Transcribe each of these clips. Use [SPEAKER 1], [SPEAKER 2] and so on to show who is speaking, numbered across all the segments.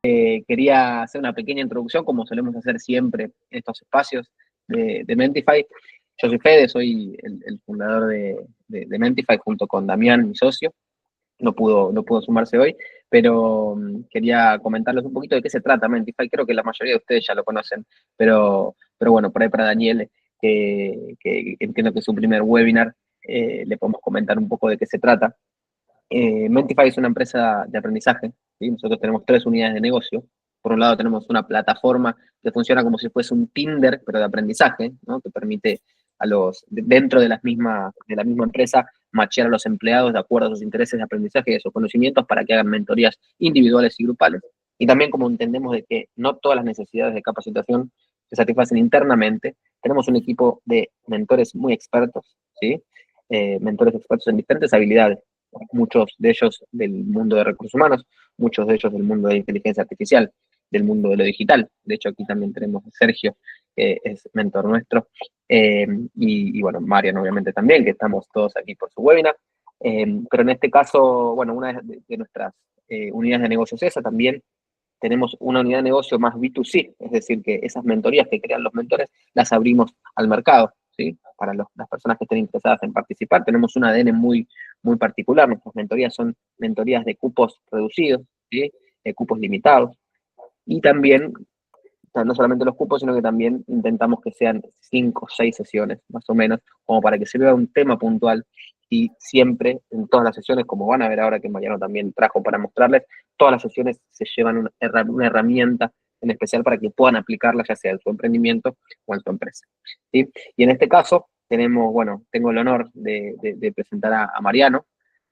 [SPEAKER 1] Quería hacer una pequeña introducción, como solemos hacer siempre en estos espacios de Mentify. Yo soy Fede, soy el fundador de Mentify junto con Damián, mi socio. No pudo sumarse hoy, pero quería comentarles un poquito de qué se trata Mentify. Creo que la mayoría de ustedes ya lo conocen, pero bueno, por ahí para Daniel, que entiendo que es su primer webinar, le podemos comentar un poco de qué se trata. Mentify es una empresa de aprendizaje, ¿sí? Nosotros tenemos 3 unidades de negocio. Por un lado tenemos una plataforma que funciona como si fuese un Tinder, pero de aprendizaje, ¿no? Que permite dentro de la misma empresa, machear a los empleados de acuerdo a sus intereses de aprendizaje y a sus conocimientos para que hagan mentorías individuales y grupales. Y también como entendemos de que no todas las necesidades de capacitación se satisfacen internamente, tenemos un equipo de mentores muy expertos, ¿sí? Mentores expertos en diferentes habilidades, muchos de ellos del mundo de recursos humanos, muchos de ellos del mundo de inteligencia artificial, del mundo de lo digital. De hecho, aquí también tenemos a Sergio, que es mentor nuestro, y bueno, Marian obviamente también, que estamos todos aquí por su webinar. Pero en este caso, bueno, una de nuestras unidades de negocio es esa. También tenemos una unidad de negocio más B2C, es decir, que esas mentorías que crean los mentores las abrimos al mercado, ¿sí? Para las personas que estén interesadas en participar. Tenemos un ADN muy particular. Nuestras mentorías son mentorías de cupos reducidos, ¿sí? De cupos limitados. Y también, no solamente los cupos, sino que también intentamos que sean 5 o 6 sesiones, más o menos, como para que se vea un tema puntual. Y siempre, en todas las sesiones, como van a ver ahora que Mariano también trajo para mostrarles, todas las sesiones se llevan una herramienta en especial para que puedan aplicarla, ya sea en su emprendimiento o en su empresa, ¿sí? Y en este caso, tengo el honor de presentar a Mariano,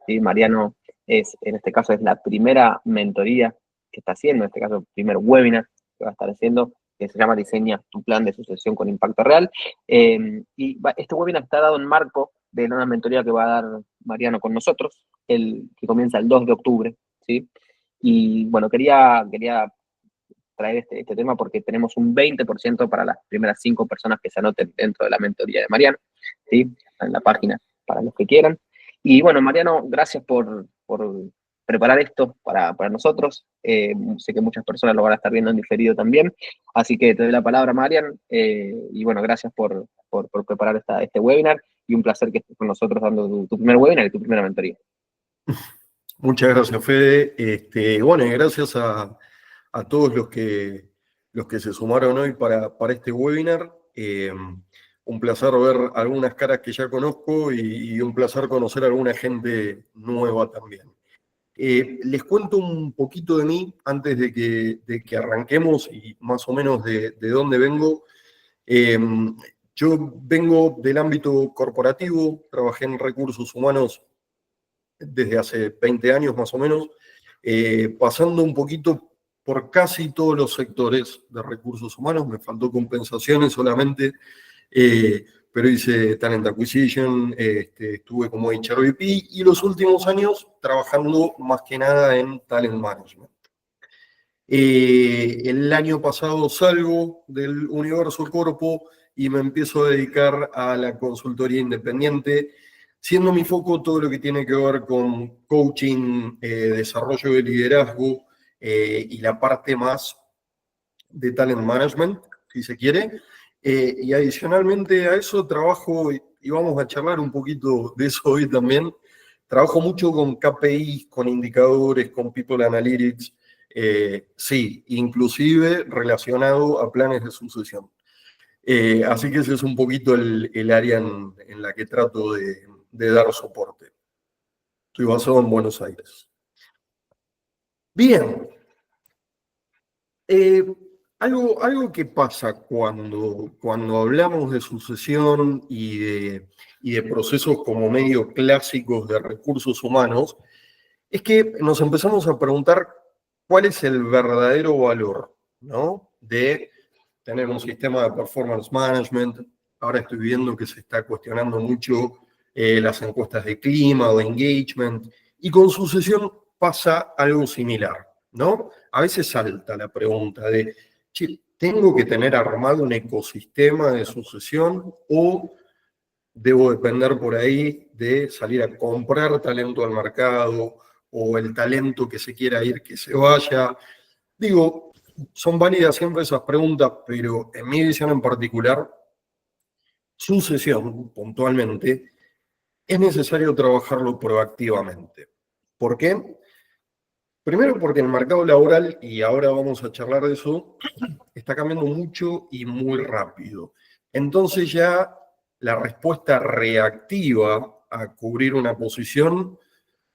[SPEAKER 1] ¿sí? Mariano en este caso, es la primera mentoría que está haciendo, en este caso, el primer webinar que va a estar haciendo, que se llama Diseña tu plan de sucesión con impacto real. Este webinar está dado en marco de una mentoría que va a dar Mariano con nosotros, que comienza el 2 de octubre, ¿sí? Y bueno, quería traer este tema porque tenemos un 20% para las primeras 5 personas que se anoten dentro de la mentoría de Mariano, ¿sí? En la página para los que quieran. Y bueno, Mariano, gracias por preparar esto para nosotros. Sé que muchas personas lo van a estar viendo en diferido también, así que te doy la palabra, Marian, y bueno, gracias por preparar este webinar, y un placer que estés con nosotros dando tu primer webinar y tu primera mentoría.
[SPEAKER 2] Muchas gracias, Fede. Bueno, y gracias a todos los que se sumaron hoy para este webinar. Un placer ver algunas caras que ya conozco y un placer conocer a alguna gente nueva también. Les cuento un poquito de mí antes de que arranquemos y más o menos de dónde vengo. Yo vengo del ámbito corporativo, trabajé en recursos humanos desde hace 20 años más o menos, pasando un poquito por casi todos los sectores de recursos humanos. Me faltó compensaciones solamente, pero hice Talent Acquisition, estuve como HRBP y los últimos años trabajando más que nada en Talent Management. El año pasado salgo del universo corpo y me empiezo a dedicar a la consultoría independiente, siendo mi foco todo lo que tiene que ver con coaching, desarrollo de liderazgo y la parte más de talent management, si se quiere. Y adicionalmente a eso trabajo, y vamos a charlar un poquito de eso hoy también, trabajo mucho con KPIs, con indicadores, con People Analytics, sí, inclusive relacionado a planes de sucesión. Así que ese es un poquito el área en la que trato de dar soporte. Estoy basado en Buenos Aires. Bien. Algo que pasa cuando hablamos de sucesión y de procesos como medio clásicos de recursos humanos es que nos empezamos a preguntar cuál es el verdadero valor, ¿no? De tener un sistema de performance management. Ahora estoy viendo que se está cuestionando mucho las encuestas de clima o de engagement, y con sucesión pasa algo similar, ¿no? A veces salta la pregunta de, che, ¿tengo que tener armado un ecosistema de sucesión o debo depender por ahí de salir a comprar talento al mercado, o el talento que se quiera ir que se vaya? Digo, son válidas siempre esas preguntas, pero en mi visión en particular, sucesión, puntualmente, es necesario trabajarlo proactivamente. ¿Por qué? Primero porque el mercado laboral, y ahora vamos a charlar de eso, está cambiando mucho y muy rápido. Entonces ya la respuesta reactiva a cubrir una posición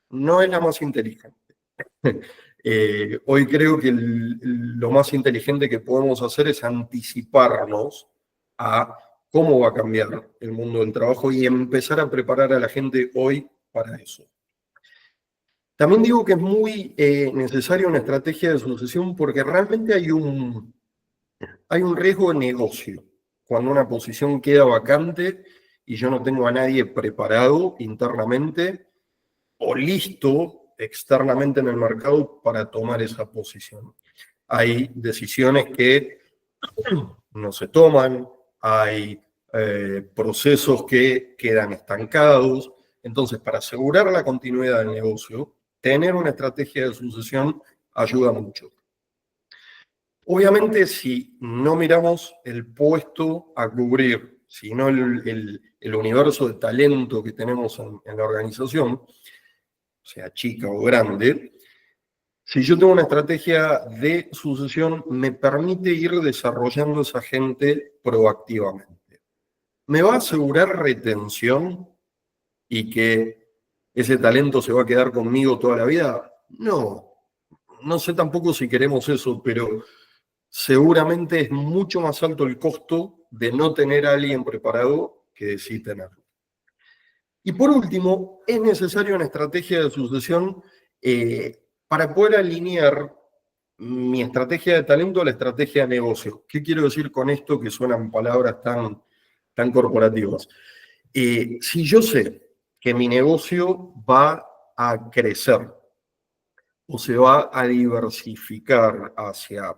[SPEAKER 2] no es la más inteligente. Hoy creo que lo más inteligente que podemos hacer es anticiparnos a cómo va a cambiar el mundo del trabajo y empezar a preparar a la gente hoy para eso. También digo que es muy necesaria una estrategia de sucesión porque realmente hay un riesgo de negocio cuando una posición queda vacante y yo no tengo a nadie preparado internamente o listo externamente en el mercado para tomar esa posición. Hay decisiones que no se toman, hay procesos que quedan estancados. Entonces, para asegurar la continuidad del negocio, tener una estrategia de sucesión ayuda mucho. Obviamente, si no miramos el puesto a cubrir, sino el universo de talento que tenemos en la organización, sea chica o grande, si yo tengo una estrategia de sucesión, me permite ir desarrollando esa gente proactivamente. ¿Me va a asegurar retención y que ese talento se va a quedar conmigo toda la vida? No, no sé tampoco si queremos eso, pero seguramente es mucho más alto el costo de no tener a alguien preparado que de sí tenerlo. Y por último, es necesaria una estrategia de sucesión para poder alinear mi estrategia de talento a la estrategia de negocio. ¿Qué quiero decir con esto que suenan palabras tan corporativas? Si yo sé que mi negocio va a crecer o se va a diversificar hacia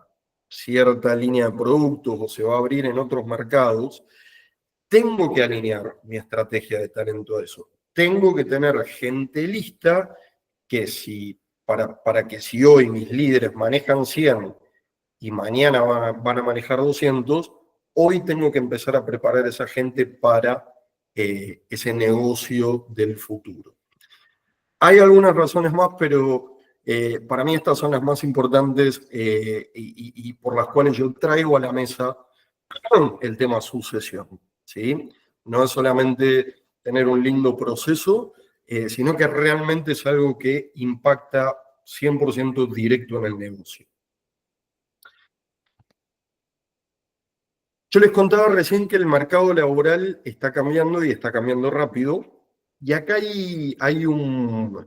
[SPEAKER 2] cierta línea de productos o se va a abrir en otros mercados, tengo que alinear mi estrategia de talento a eso. Tengo que tener gente lista que para que si hoy mis líderes manejan 100 y mañana van a manejar 200, hoy tengo que empezar a preparar a esa gente para ese negocio del futuro. Hay algunas razones más, pero para mí estas son las más importantes y por las cuales yo traigo a la mesa el tema sucesión, ¿sí? No es solamente tener un lindo proceso, sino que realmente es algo que impacta 100% directo en el negocio. Yo les contaba recién que el mercado laboral está cambiando y está cambiando rápido, y acá hay un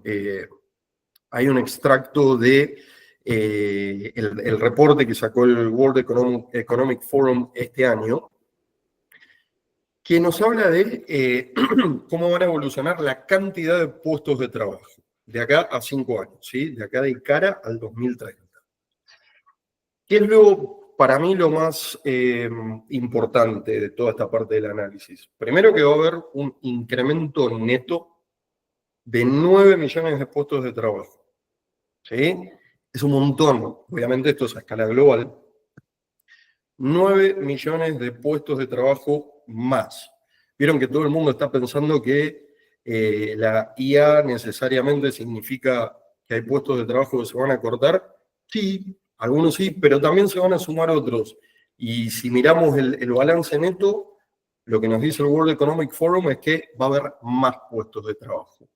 [SPEAKER 2] extracto de el reporte que sacó el World Economic Forum este año, que nos habla de cómo van a evolucionar la cantidad de puestos de trabajo de acá a 5 años, ¿sí? De acá de cara al 2030. ¿Qué es para mí lo más importante de toda esta parte del análisis? Primero que va a haber un incremento neto de 9 millones de puestos de trabajo, ¿sí? Es un montón, obviamente esto es a escala global. 9 millones de puestos de trabajo más. Vieron que todo el mundo está pensando que la IA necesariamente significa que hay puestos de trabajo que se van a cortar. Sí, algunos sí, pero también se van a sumar otros. Y si miramos el balance neto, lo que nos dice el World Economic Forum es que va a haber más puestos de trabajo.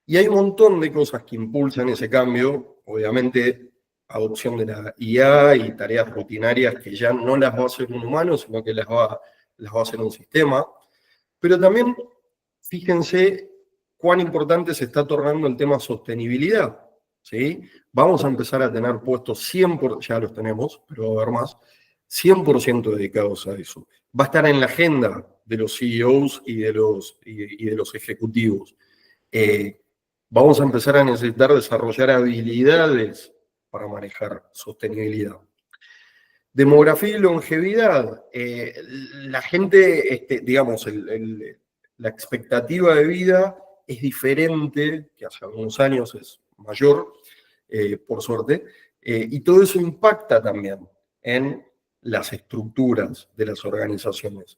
[SPEAKER 2] Y hay un montón de cosas que impulsan ese cambio, obviamente adopción de la IA y tareas rutinarias que ya no las va a hacer un humano, sino que las va a hacer un sistema. Pero también, fíjense cuán importante se está tornando el tema sostenibilidad, ¿sí? Vamos a empezar a tener puestos 100%, ya los tenemos, pero va a haber más, 100% dedicados a eso. Va a estar en la agenda de los CEOs y de los ejecutivos. Vamos a empezar a necesitar desarrollar habilidades para manejar sostenibilidad. Demografía y longevidad. La gente, digamos, la expectativa de vida es diferente, que hace algunos años es mayor, por suerte, Y todo eso impacta también en las estructuras de las organizaciones.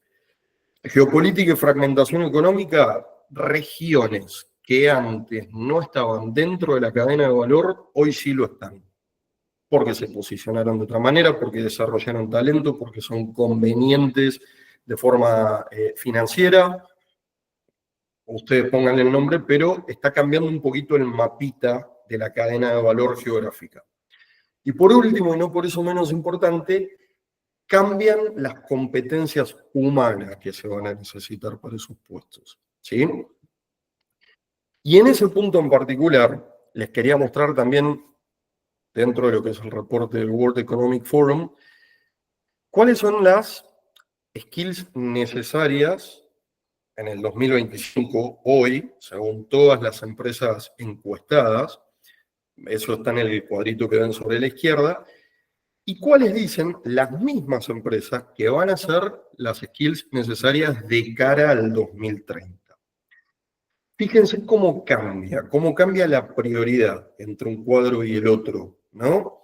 [SPEAKER 2] Geopolítica y fragmentación económica, regiones que antes no estaban dentro de la cadena de valor, hoy sí lo están. Porque se posicionaron de otra manera, porque desarrollaron talento, porque son convenientes de forma financiera. Ustedes pónganle el nombre, pero está cambiando un poquito el mapita de la cadena de valor geográfica. Y por último, y no por eso menos importante, cambian las competencias humanas que se van a necesitar para esos puestos, ¿sí? Y en ese punto en particular, les quería mostrar también, dentro de lo que es el reporte del World Economic Forum, cuáles son las skills necesarias en el 2025, hoy, según todas las empresas encuestadas. Eso está en el cuadrito que ven sobre la izquierda. ¿Y cuáles dicen las mismas empresas que van a ser las skills necesarias de cara al 2030? Fíjense cómo cambia la prioridad entre un cuadro y el otro, ¿no?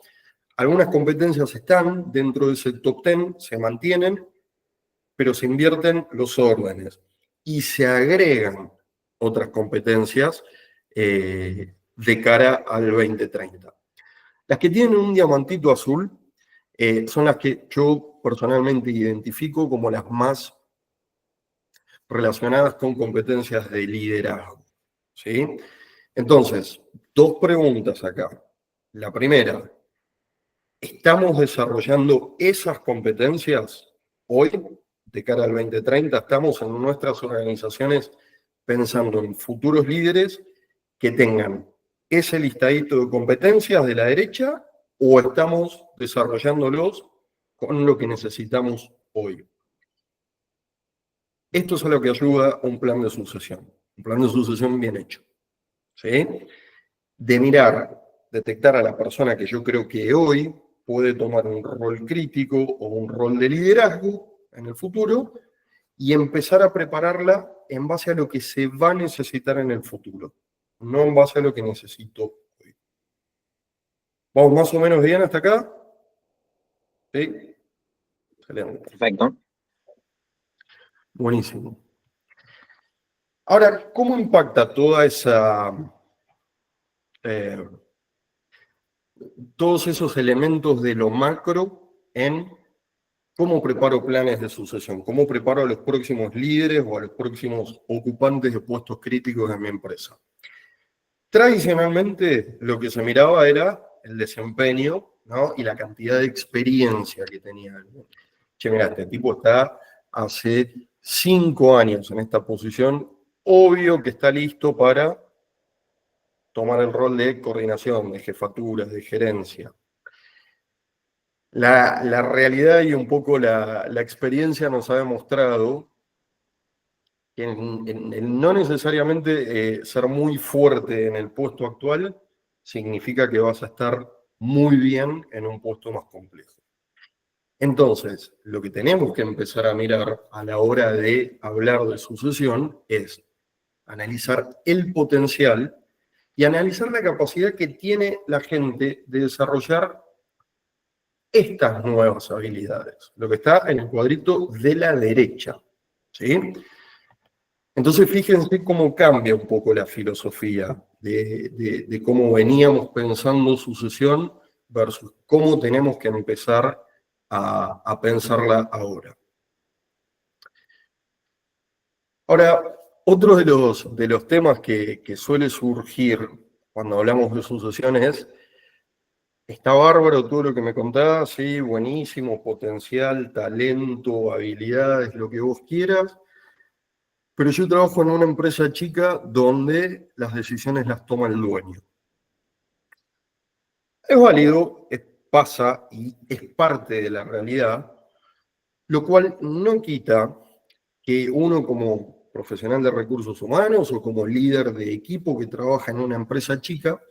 [SPEAKER 2] Algunas competencias están dentro de ese top 10, se mantienen, pero se invierten los órdenes y se agregan otras competencias de cara al 2030. Las que tienen un diamantito azul son las que yo personalmente identifico como las más relacionadas con competencias de liderazgo, ¿sí? Entonces, dos preguntas acá. La primera, ¿estamos desarrollando esas competencias hoy, de cara al 2030? ¿Estamos en nuestras organizaciones pensando en futuros líderes que tengan ese listadito de competencias de la derecha o estamos desarrollándolos con lo que necesitamos hoy? Esto es a lo que ayuda un plan de sucesión bien hecho, ¿sí? De mirar, detectar a la persona que yo creo que hoy puede tomar un rol crítico o un rol de liderazgo en el futuro y empezar a prepararla en base a lo que se va a necesitar en el futuro, no en base a lo que necesito hoy. ¿Vamos más o menos bien hasta acá? ¿Sí? Excelente.
[SPEAKER 1] Perfecto.
[SPEAKER 2] Buenísimo. Ahora, ¿cómo impacta toda esa... todos esos elementos de lo macro en cómo preparo planes de sucesión, cómo preparo a los próximos líderes o a los próximos ocupantes de puestos críticos de mi empresa? Tradicionalmente lo que se miraba era el desempeño, ¿no? Y la cantidad de experiencia que tenía alguien. Che, mirá, este tipo está hace 5 años en esta posición, obvio que está listo para tomar el rol de coordinación, de jefaturas, de gerencia. La realidad y un poco la experiencia nos ha demostrado que en no necesariamente ser muy fuerte en el puesto actual significa que vas a estar muy bien en un puesto más complejo. Entonces, lo que tenemos que empezar a mirar a la hora de hablar de sucesión es analizar el potencial y analizar la capacidad que tiene la gente de desarrollar estas nuevas habilidades, lo que está en el cuadrito de la derecha, ¿sí? Entonces, fíjense cómo cambia un poco la filosofía de cómo veníamos pensando sucesión versus cómo tenemos que empezar a pensarla ahora. Ahora, otro de los temas que suele surgir cuando hablamos de sucesión es: está bárbaro todo lo que me contabas, sí, buenísimo, potencial, talento, habilidades, lo que vos quieras, pero yo trabajo en una empresa chica donde las decisiones las toma el dueño. Es válido, pasa y es parte de la realidad, lo cual no quita que uno como profesional de recursos humanos o como líder de equipo que trabaja en una empresa chica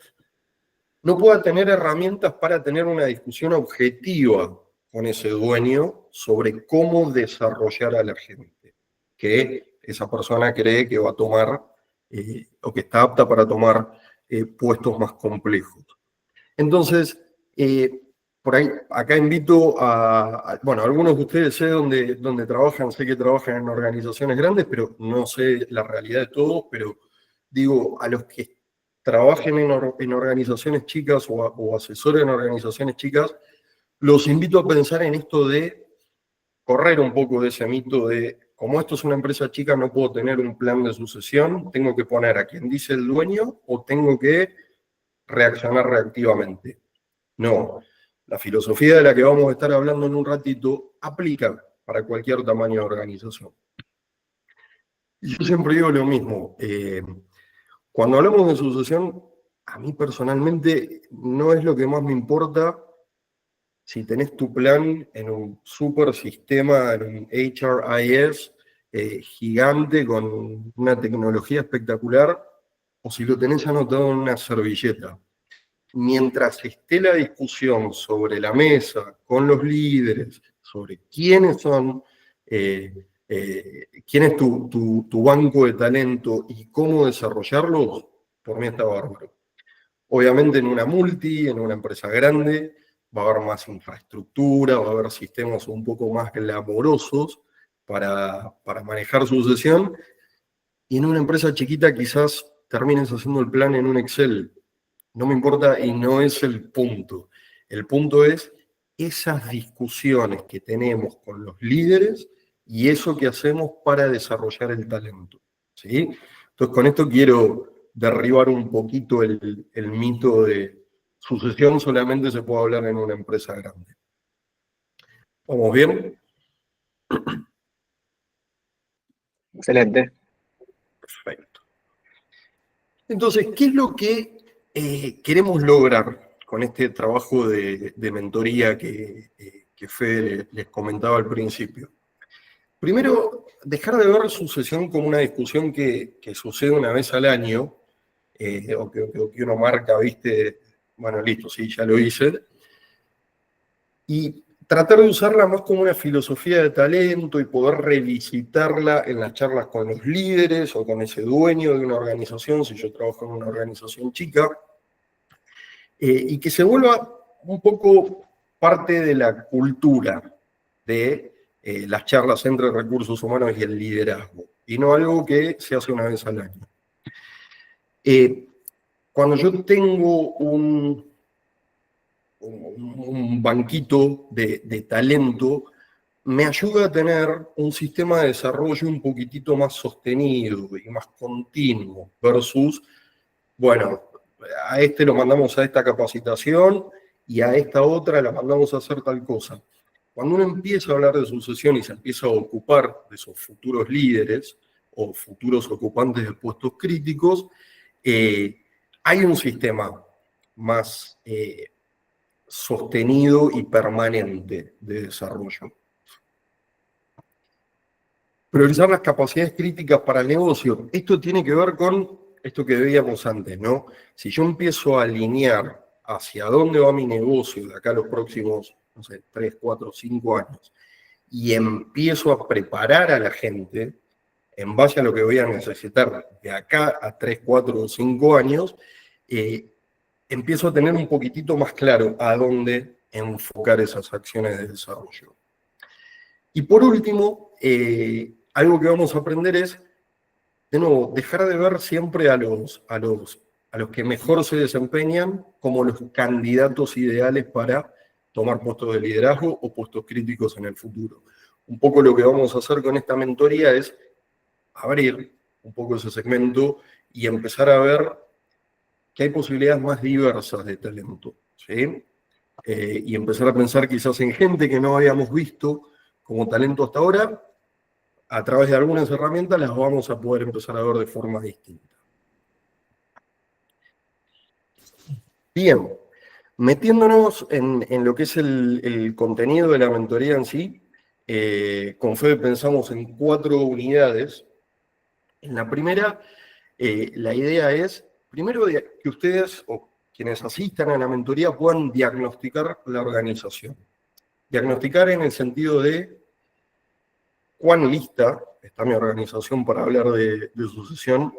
[SPEAKER 2] no pueda tener herramientas para tener una discusión objetiva con ese dueño sobre cómo desarrollar a la gente que esa persona cree que va a tomar o que está apta para tomar puestos más complejos. Entonces, Por ahí, acá invito bueno, algunos de ustedes sé dónde trabajan, sé que trabajan en organizaciones grandes, pero no sé la realidad de todos, pero digo, a los que trabajen en organizaciones chicas o asesoren en organizaciones chicas, los invito a pensar en esto de correr un poco de ese mito de, como esto es una empresa chica, no puedo tener un plan de sucesión, tengo que poner a quien dice el dueño o tengo que reaccionar reactivamente. No, la filosofía de la que vamos a estar hablando en un ratito aplica para cualquier tamaño de organización. Y yo siempre digo lo mismo, cuando hablamos de sucesión, a mí personalmente no es lo que más me importa si tenés tu plan en un super sistema, en un HRIS gigante con una tecnología espectacular, o si lo tenés anotado en una servilleta. Mientras esté la discusión sobre la mesa, con los líderes, sobre quiénes son, quién es tu banco de talento y cómo desarrollarlos, por mí está bárbaro. Obviamente en una multi, en una empresa grande, va a haber más infraestructura, va a haber sistemas un poco más glamorosos para manejar sucesión, y en una empresa chiquita quizás termines haciendo el plan en un Excel. No me importa y no es el punto. El punto es esas discusiones que tenemos con los líderes y eso que hacemos para desarrollar el talento. ¿Sí? Entonces, con esto quiero derribar un poquito el mito de sucesión solamente se puede hablar en una empresa grande. ¿Vamos bien?
[SPEAKER 1] Excelente.
[SPEAKER 2] Perfecto. Entonces, ¿qué es lo que queremos lograr con este trabajo de mentoría que Fede les comentaba al principio? Primero, dejar de ver sucesión como una discusión que sucede una vez al año, o que uno marca, viste, bueno, listo, sí, ya lo hice, y tratar de usarla más como una filosofía de talento y poder revisitarla en las charlas con los líderes o con ese dueño de una organización, si yo trabajo en una organización chica, y que se vuelva un poco parte de la cultura de las charlas entre recursos humanos y el liderazgo, y no algo que se hace una vez al año. Cuando yo tengo un banquito de talento, me ayuda a tener un sistema de desarrollo un poquitito más sostenido y más continuo versus, bueno, a este lo mandamos a esta capacitación y a esta otra la mandamos a hacer tal cosa. Cuando uno empieza a hablar de sucesión y se empieza a ocupar de esos futuros líderes o futuros ocupantes de puestos críticos, hay un sistema más sostenido y permanente de desarrollo. Priorizar las capacidades críticas para el negocio. Esto tiene que ver con esto que veíamos antes, ¿no? Si yo empiezo a alinear hacia dónde va mi negocio de acá a los próximos, no sé, 3, 4, 5 años, y empiezo a preparar a la gente en base a lo que voy a necesitar de acá a 3, 4 o 5 años, empiezo a tener un poquitito más claro a dónde enfocar esas acciones de desarrollo. Y por último, algo que vamos a aprender es, de nuevo, dejar de ver siempre a los que mejor se desempeñan como los candidatos ideales para tomar puestos de liderazgo o puestos críticos en el futuro. Un poco lo que vamos a hacer con esta mentoría es abrir un poco ese segmento y empezar a ver que hay posibilidades más diversas de talento, ¿sí? Y empezar a pensar quizás en gente que no habíamos visto como talento hasta ahora, a través de algunas herramientas las vamos a poder empezar a ver de forma distinta. Bien, metiéndonos en lo que es el contenido de la mentoría en sí, con Fede pensamos en 4 unidades. En la primera, la idea es, primero, que ustedes o quienes asistan a la mentoría puedan diagnosticar la organización. Diagnosticar en el sentido de cuán lista está mi organización para hablar de sucesión,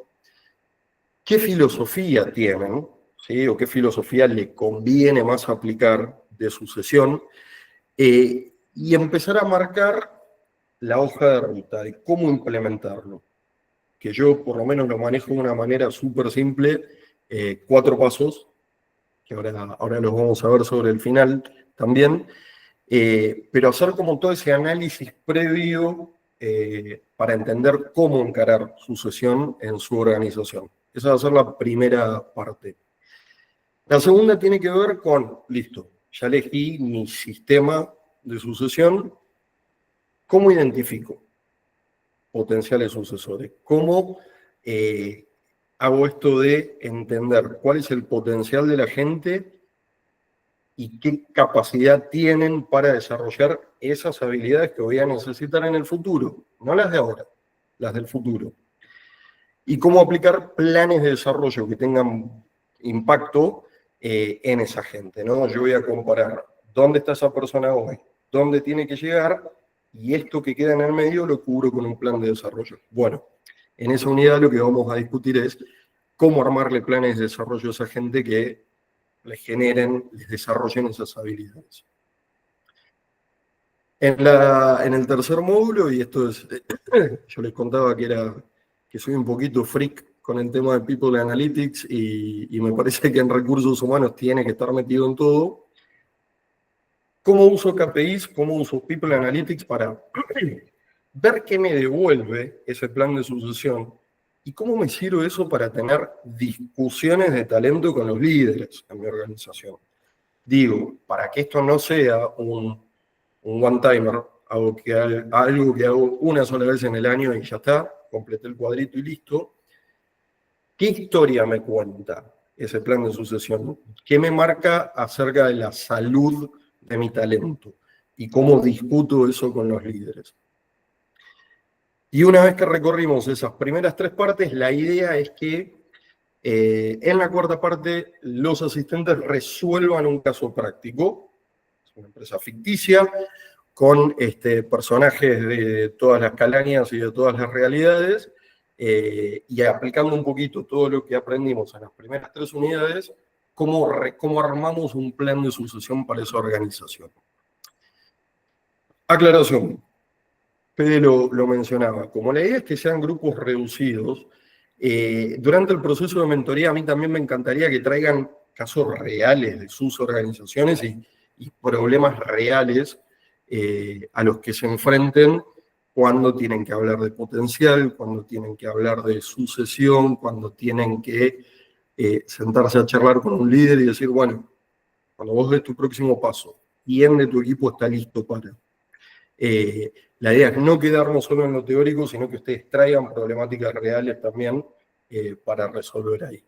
[SPEAKER 2] qué filosofía tienen, ¿sí? O qué filosofía le conviene más aplicar de sucesión, y empezar a marcar la hoja de ruta de cómo implementarlo, que yo por lo menos lo manejo de una manera súper simple, 4 pasos, que ahora los vamos a ver sobre el final también, pero hacer como todo ese análisis previo para entender cómo encarar sucesión en su organización. Esa va a ser la primera parte. La segunda tiene que ver con, listo, ya elegí mi sistema de sucesión, ¿cómo identifico potenciales sucesores? ¿Cómo hago esto de entender cuál es el potencial de la gente y qué capacidad tienen para desarrollar esas habilidades que voy a necesitar en el futuro? No las de ahora, las del futuro. Y cómo aplicar planes de desarrollo que tengan impacto en esa gente, ¿no? Yo voy a comparar dónde está esa persona hoy, dónde tiene que llegar, y esto que queda en el medio lo cubro con un plan de desarrollo. Bueno, en esa unidad lo que vamos a discutir es cómo armarle planes de desarrollo a esa gente que les generen, les desarrollen esas habilidades. En el tercer módulo, y esto es, yo les contaba que soy un poquito freak con el tema de People Analytics y me parece que en recursos humanos tiene que estar metido en todo. ¿Cómo uso KPIs? ¿Cómo uso People Analytics para ver qué me devuelve ese plan de sucesión? ¿Y cómo me sirve eso para tener discusiones de talento con los líderes en mi organización? Digo, para que esto no sea un one-timer, algo que hago una sola vez en el año y ya está, completé el cuadrito y listo. ¿Qué historia me cuenta ese plan de sucesión? ¿Qué me marca acerca de la salud de mi talento? ¿Y cómo discuto eso con los líderes? Y una vez que recorrimos esas primeras 3 partes, la idea es que en la cuarta parte los asistentes resuelvan un caso práctico. Es una empresa ficticia con personajes de todas las calañas y de todas las realidades, y aplicando un poquito todo lo que aprendimos en las primeras 3 unidades, cómo armamos un plan de sucesión para esa organización. Aclaración, Fede lo mencionaba, como la idea es que sean grupos reducidos, durante el proceso de mentoría a mí también me encantaría que traigan casos reales de sus organizaciones y problemas reales a los que se enfrenten cuando tienen que hablar de potencial, cuando tienen que hablar de sucesión, cuando tienen que sentarse a charlar con un líder y decir, bueno, cuando vos des tu próximo paso, ¿quién de tu equipo está listo para? La idea es no quedarnos solo en lo teórico, sino que ustedes traigan problemáticas reales también para resolver ahí.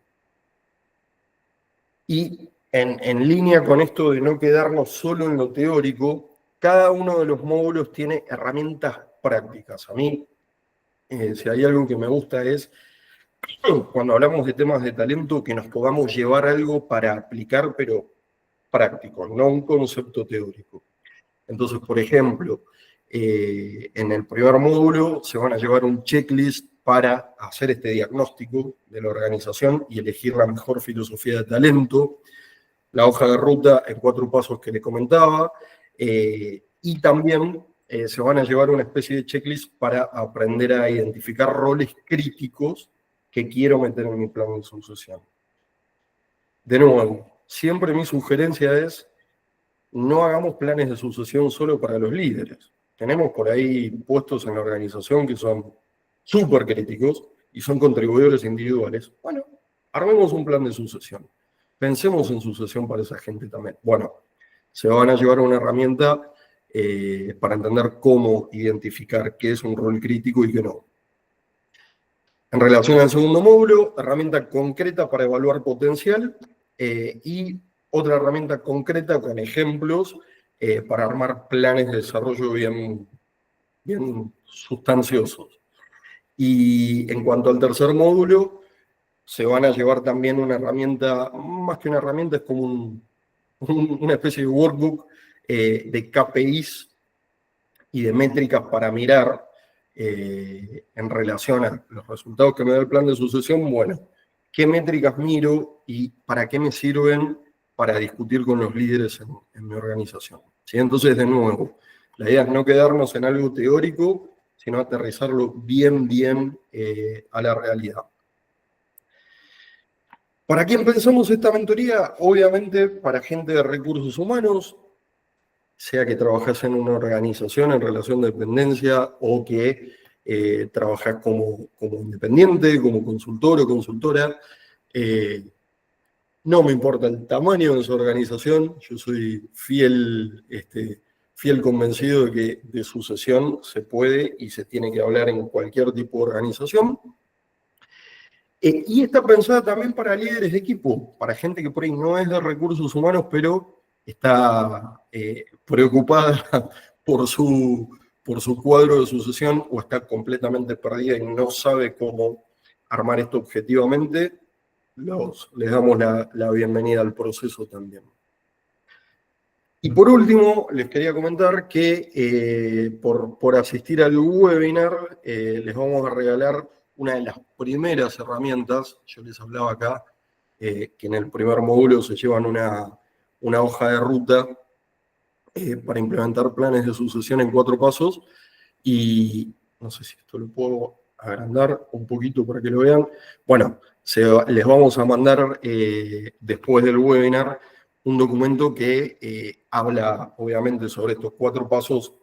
[SPEAKER 2] Y en línea con esto de no quedarnos solo en lo teórico, cada uno de los módulos tiene herramientas prácticas. A mí, si hay algo que me gusta es, cuando hablamos de temas de talento, que nos podamos llevar algo para aplicar, pero práctico, no un concepto teórico. Entonces, por ejemplo, en el primer módulo se van a llevar un checklist para hacer este diagnóstico de la organización y elegir la mejor filosofía de talento, la hoja de ruta en 4 pasos que les comentaba, y también se van a llevar una especie de checklist para aprender a identificar roles críticos que quiero meter en mi plan de sucesión. De nuevo, siempre mi sugerencia es no hagamos planes de sucesión solo para los líderes. Tenemos por ahí puestos en la organización que son súper críticos y son contribuidores individuales. Bueno, armemos un plan de sucesión. Pensemos en sucesión para esa gente también. Bueno, se van a llevar una herramienta para entender cómo identificar qué es un rol crítico y qué no. En relación al segundo módulo, herramienta concreta para evaluar potencial y otra herramienta concreta con ejemplos para armar planes de desarrollo bien sustanciosos. Y en cuanto al tercer módulo, se van a llevar también una herramienta, más que una herramienta, es como una especie de workbook de KPIs y de métricas para mirar en relación a los resultados que me da el plan de sucesión. Bueno, ¿qué métricas miro y para qué me sirven para discutir con los líderes en mi organización. ¿Sí? Entonces, de nuevo, la idea es no quedarnos en algo teórico, sino aterrizarlo bien a la realidad. ¿Para quién pensamos esta mentoría? Obviamente para gente de recursos humanos, sea que trabajas en una organización en relación de dependencia o que trabajas como independiente, como consultor o consultora. No me importa el tamaño de su organización, yo soy fiel convencido de que de sucesión se puede y se tiene que hablar en cualquier tipo de organización. Y está pensada también para líderes de equipo, para gente que por ahí no es de recursos humanos, pero está preocupada por su cuadro de sucesión o está completamente perdida y no sabe cómo armar esto objetivamente. Les damos la bienvenida al proceso también. Y por último, les quería comentar que por asistir al webinar les vamos a regalar una de las primeras herramientas. Yo les hablaba acá que en el primer módulo se llevan una hoja de ruta para implementar planes de sucesión en 4 pasos. Y no sé si esto lo puedo agrandar un poquito para que lo vean. Bueno, les vamos a mandar después del webinar un documento que habla obviamente sobre estos 4 pasos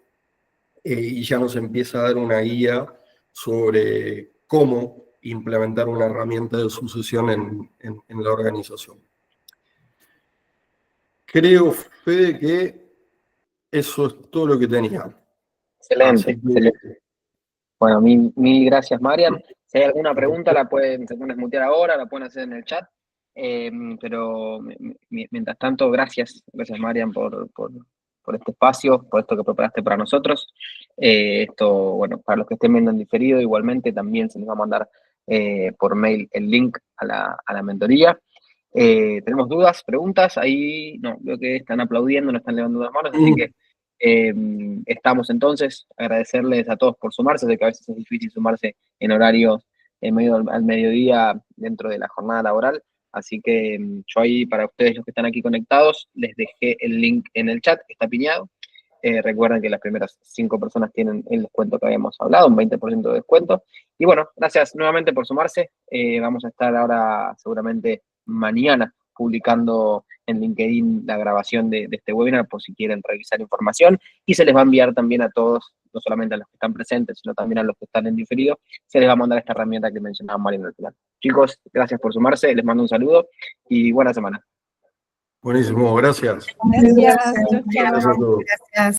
[SPEAKER 2] y ya nos empieza a dar una guía sobre cómo implementar una herramienta de sucesión en la organización. Creo, Fede, que eso es todo lo que tenía.
[SPEAKER 1] Excelente, excelente. Bueno, mil gracias, Marian. Si hay alguna pregunta, se pueden desmutear ahora, la pueden hacer en el chat. Pero mientras tanto, gracias, Marian, por este espacio, por esto que preparaste para nosotros. Esto, bueno, para los que estén viendo en diferido, igualmente también se les va a mandar por mail el link a la mentoría. ¿Tenemos dudas, preguntas? Ahí no, veo que están aplaudiendo, no están levantando las manos, así que estamos entonces. Agradecerles a todos por sumarse, sé que a veces es difícil sumarse en horarios medio al mediodía dentro de la jornada laboral, así que yo ahí para ustedes los que están aquí conectados les dejé el link en el chat, que está piñado. Recuerden que las primeras 5 personas tienen el descuento que habíamos hablado, un 20% de descuento. Y bueno, gracias nuevamente por sumarse. Vamos a estar ahora seguramente mañana publicando en LinkedIn la grabación de este webinar por si quieren revisar información, y se les va a enviar también a todos, no solamente a los que están presentes, sino también a los que están en diferido, se les va a mandar esta herramienta que mencionaba Mariano al final. Chicos, gracias por sumarse, les mando un saludo y buena semana.
[SPEAKER 2] Buenísimo, gracias.
[SPEAKER 3] Gracias.
[SPEAKER 2] Gracias a todos.
[SPEAKER 3] Gracias.